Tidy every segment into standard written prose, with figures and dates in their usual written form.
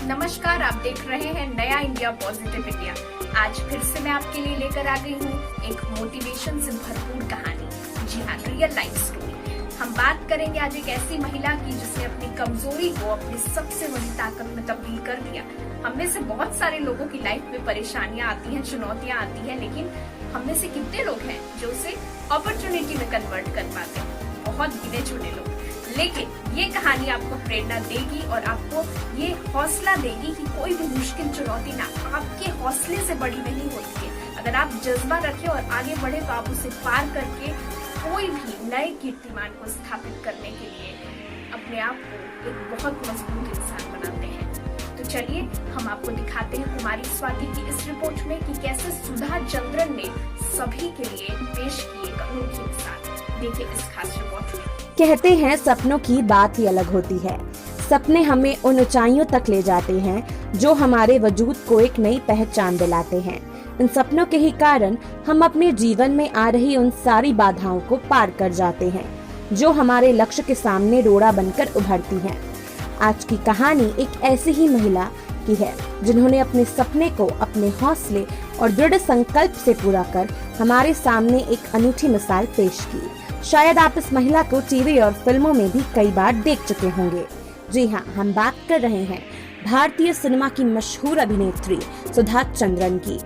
नमस्कार, आप देख रहे हैं नया इंडिया पॉजिटिव इंडिया। आज फिर से मैं आपके लिए लेकर आ गई हूँ एक मोटिवेशन से भरपूर कहानी। जी हाँ, रियल लाइफ स्टोरी। हम बात करेंगे आज एक ऐसी महिला की जिसने अपनी कमजोरी को अपनी सबसे बड़ी ताकत में तब्दील कर दिया। हम में से बहुत सारे लोगों की लाइफ में परेशानियां आती हैं, चुनौतियां आती हैं, लेकिन हम में से कितने लोग हैं जो उसे अपॉर्चुनिटी में कन्वर्ट कर पाते हैं? बहुत गिने चुने लोग। लेकिन ये कहानी आपको प्रेरणा देगी और आपको ये हौसला देगी कि कोई भी मुश्किल चुनौती ना आपके हौसले से बड़ी नहीं होती है। अगर आप जज्बा रखें और आगे बढ़े तो आप उसे पार करके कोई भी नए कीर्तिमान को स्थापित करने के लिए अपने आप को एक बहुत मजबूत इंसान बनाते हैं। तो चलिए हम आपको दिखाते हैं कुमारी स्वाति की इस रिपोर्ट में कि कैसे सुधा चंद्रन ने सभी के लिए पेश की एक अनोखी मिसाल। देखिए इस खास रिपोर्ट में। कहते हैं सपनों की बात ही अलग होती है। सपने हमें उन ऊंचाइयों तक ले जाते हैं जो हमारे वजूद को एक नई पहचान दिलाते हैं। इन सपनों के ही कारण हम अपने जीवन में आ रही उन सारी बाधाओं को पार कर जाते हैं जो हमारे लक्ष्य के सामने रोड़ा बनकर उभरती हैं। आज की कहानी एक ऐसी ही महिला की है जिन्होंने अपने सपने को अपने हौसले और दृढ़ संकल्प से पूरा कर हमारे सामने एक अनूठी मिसाल पेश की। शायद आप इस महिला को टीवी और फिल्मों में भी कई बार देख चुके होंगे। जी हाँ, हम बात कर रहे हैं भारतीय सिनेमा की मशहूर अभिनेत्री सुधा चंद्रन की।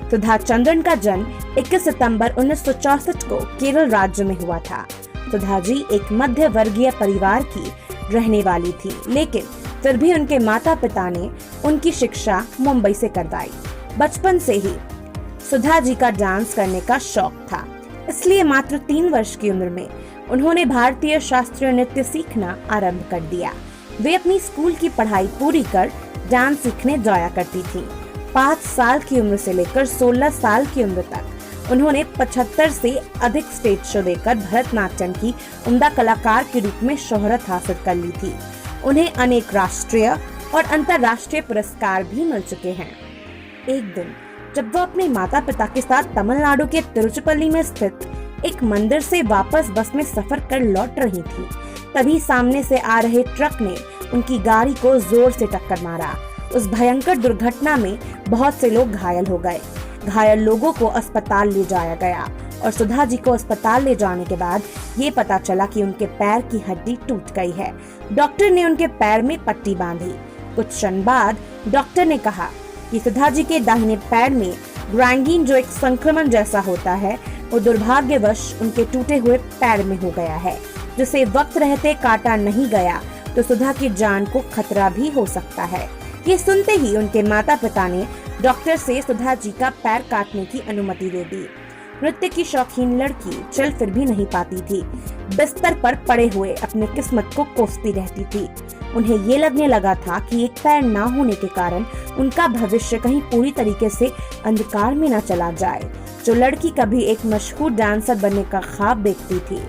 सुधा चंद्रन का जन्म 21 सितंबर 1964 को केरल राज्य में हुआ था। सुधा जी एक मध्य वर्गीय परिवार की रहने वाली थी, लेकिन फिर भी उनके माता पिता ने उनकी शिक्षा मुंबई से करवाई। बचपन से ही सुधा जी का डांस करने का शौक था, इसलिए मात्र 3 वर्ष की उम्र में उन्होंने भारतीय शास्त्रीय नृत्य सीखना आरंभ कर दिया। वे अपनी स्कूल की पढ़ाई पूरी कर डांस सीखने जाया करती थीं। 5 साल की उम्र से लेकर 16 साल की उम्र तक उन्होंने 75 से अधिक स्टेज शो देकर भरतनाट्यम की उम्दा कलाकार के रूप में शोहरत हासिल कर ली थी। उन्हें अनेक राष्ट्रीय और अंतर्राष्ट्रीय पुरस्कार भी मिल चुके हैं। एक दिन जब वह अपने माता पिता के साथ तमिलनाडु के तिरुचिपल्ली में स्थित एक मंदिर से वापस बस में सफर कर लौट रही थी, तभी सामने से आ रहे ट्रक ने उनकी गाड़ी को जोर से टक्कर मारा। उस भयंकर दुर्घटना में बहुत से लोग घायल हो गए। घायल लोगों को अस्पताल ले जाया गया और सुधा जी को अस्पताल ले जाने के बाद ये पता चला कि उनके पैर की हड्डी टूट गई है। डॉक्टर ने उनके पैर में पट्टी बांधी। कुछ क्षण बाद डॉक्टर ने कहा कि सुधा जी के दाहिने पैर में ग्रैंगिन, जो एक संक्रमण जैसा होता है, वो दुर्भाग्यवश उनके टूटे हुए पैर में हो गया है, जिसे वक्त रहते काटा नहीं गया तो सुधा की जान को खतरा भी हो सकता है। ये सुनते ही उनके माता पिता ने डॉक्टर से सुधा जी का पैर काटने की अनुमति दे दी। नृत्य की शौकीन लड़की चल फिर भी नहीं पाती थी। बिस्तर पर पड़े हुए अपने किस्मत को कोसती रहती थी। उन्हें ये लगने लगा था कि एक पैर ना होने के कारण उनका भविष्य कहीं पूरी तरीके से अंधकार में न चला जाए। जो लड़की कभी एक मशहूर डांसर बनने का ख्वाब देखती थी,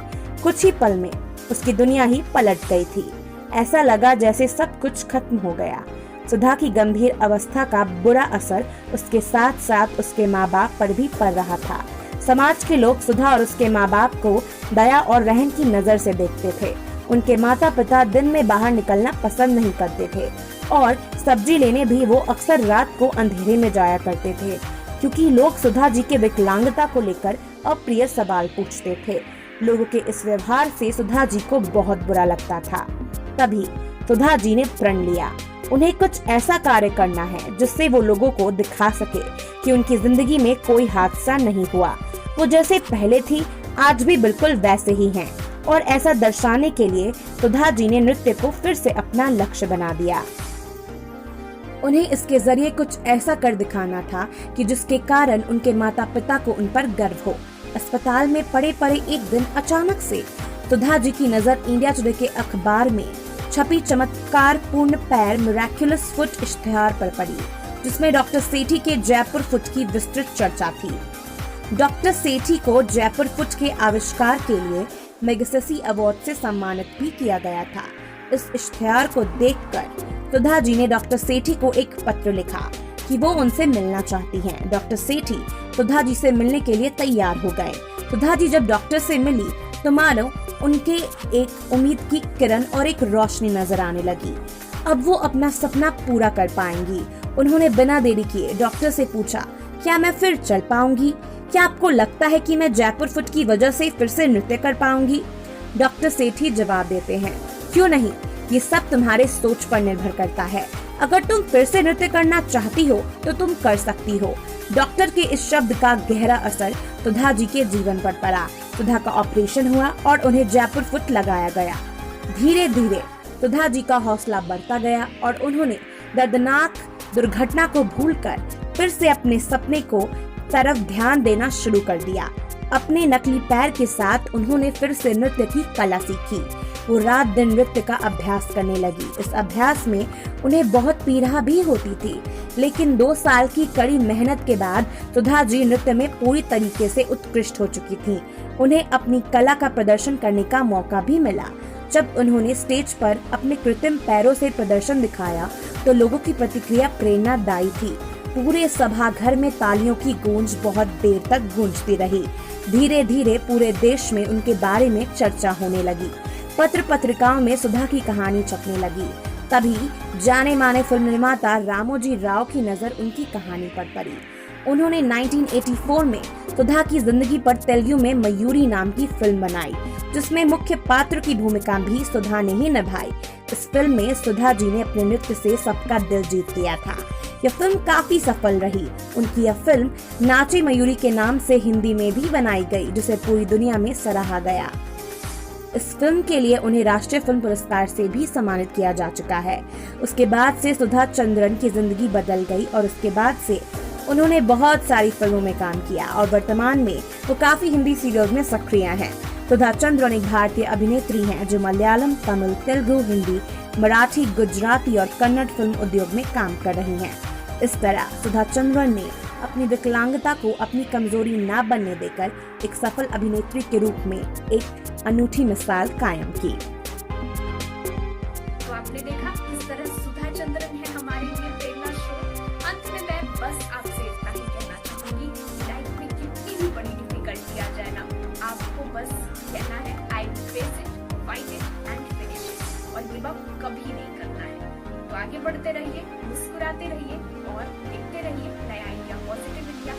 कुछ ही पल में उसकी दुनिया ही पलट गई थी। ऐसा लगा जैसे सब कुछ खत्म हो गया। सुधा की गंभीर अवस्था का बुरा असर उसके साथ साथ उसके माँ बाप पर भी पड़ रहा था। समाज के लोग सुधा और उसके माँ बाप को दया और रहम की नजर से देखते थे। उनके माता पिता दिन में बाहर निकलना पसंद नहीं करते थे और सब्जी लेने भी वो अक्सर रात को अंधेरे में जाया करते थे, क्योंकि लोग सुधा जी के विकलांगता को लेकर अप्रिय सवाल पूछते थे। लोगों के इस व्यवहार से सुधा जी को बहुत बुरा लगता था। तभी सुधा जी ने प्रण लिया, उन्हें कुछ ऐसा कार्य करना है जिससे वो लोगों को दिखा सके कि उनकी जिंदगी में कोई हादसा नहीं हुआ। वो जैसे पहले थी आज भी बिल्कुल वैसे ही हैं। और ऐसा दर्शाने के लिए सुधा जी ने नृत्य को फिर से अपना लक्ष्य बना दिया। उन्हें इसके जरिए कुछ ऐसा कर दिखाना था कि जिसके कारण उनके माता पिता को उन पर गर्व हो। अस्पताल में पड़े पड़े एक दिन अचानक से सुधा जी की नजर इंडिया टुडे के अखबार में छपी चमत्कार पूर्ण पैर मिरेक्युलस फुट इश्तिहार पर पड़ी, जिसमें डॉक्टर सेठी के जयपुर फुट की विस्तृत चर्चा थी। डॉक्टर सेठी को जयपुर फुट के आविष्कार के लिए मैगसेसी अवार्ड से सम्मानित भी किया गया था। इस इश्तिहार को देखकर सुधा जी ने डॉक्टर सेठी को एक पत्र लिखा कि वो उनसे मिलना चाहती हैं। डॉक्टर सेठी सुधा जी से मिलने के लिए तैयार हो गए। सुधा जी जब डॉक्टर से मिली तो मानो उनके एक उम्मीद की किरण और एक रोशनी नजर आने लगी। अब वो अपना सपना पूरा कर पाएंगी। उन्होंने बिना देरी किए डॉक्टर से पूछा, क्या मैं फिर चल पाऊंगी? क्या आपको लगता है कि मैं जयपुर फुट की वजह से फिर से नृत्य कर पाऊंगी? डॉक्टर सेठी जवाब देते हैं, क्यों नहीं, ये सब तुम्हारे सोच पर निर्भर करता है। अगर तुम फिर से नृत्य करना चाहती हो तो तुम कर सकती हो। डॉक्टर के इस शब्द का गहरा असर सुधा जी के जीवन पर पड़ा। सुधा का ऑपरेशन हुआ और उन्हें जयपुर फुट लगाया गया। धीरे धीरे सुधा जी का हौसला बढ़ता गया और उन्होंने दर्दनाक दुर्घटना को भूलकर फिर से अपने सपने को तरफ ध्यान देना शुरू कर दिया। अपने नकली पैर के साथ उन्होंने फिर से नृत्य की कला सीखी। वो रात दिन नृत्य का अभ्यास करने लगी। इस अभ्यास में उन्हें बहुत पीड़ा भी होती थी, लेकिन 2 साल की कड़ी मेहनत के बाद सुधा जी नृत्य में पूरी तरीके से उत्कृष्ट हो चुकी थी। उन्हें अपनी कला का प्रदर्शन करने का मौका भी मिला। जब उन्होंने स्टेज पर अपने कृत्रिम पैरों से प्रदर्शन दिखाया तो लोगों की प्रतिक्रिया प्रेरणादायी थी। पूरे सभा घर में तालियों की गूंज बहुत देर तक गूंजती रही। धीरे धीरे पूरे देश में उनके बारे में चर्चा होने लगी। पत्र पत्रिकाओं में सुधा की कहानी छपने लगी। तभी जाने माने फिल्म निर्माता रामोजी राव की नजर उनकी कहानी पर पड़ी। उन्होंने 1984 में सुधा की जिंदगी पर तेलुगु में मयूरी नाम की फिल्म बनाई, जिसमें मुख्य पात्र की भूमिका भी सुधा ने ही निभाई। इस फिल्म में सुधा जी ने अपने नृत्य से सबका दिल जीत लिया था। यह फिल्म काफी सफल रही। उनकी यह फिल्म नाचे मयूरी के नाम से हिंदी में भी बनाई गई, जिसे पूरी दुनिया में सराहा गया। इस फिल्म के लिए उन्हें राष्ट्रीय फिल्म पुरस्कार से भी सम्मानित किया जा चुका है। उसके बाद से सुधा चंद्रन की जिंदगी बदल गई और उसके बाद से उन्होंने बहुत सारी फिल्मों में काम किया और वर्तमान में वो काफी हिंदी सीरियल्स में सक्रिय हैं। सुधा चंद्रन एक भारतीय अभिनेत्री हैं जो मलयालम, तमिल, तेलुगु, हिंदी, मराठी, गुजराती और कन्नड़ फिल्म उद्योग में काम कर रही हैं। इस तरह सुधा चंद्रन ने अपनी विकलांगता को अपनी कमजोरी न बनने देकर एक सफल अभिनेत्री के रूप में एक अनूठी मिसाल कायम की। तो आपने देखा किस तरह सुधा चंद्रन है हमारे लिए प्रेरणा स्रोत। अंत में मैं बस आपसे इतना ही कहना चाहूंगी, लाइफ में कितनी भी बड़ी डिफिकल्टी आ जाए ना, आपको बस कहना है I will face it, fight it and finish it, और गिव अप कभी नहीं करना है। तो आगे बढ़ते रहिए, मुस्कुराते रहिए और देखते रहिए नया इंडिया पॉजिटिव इंडिया।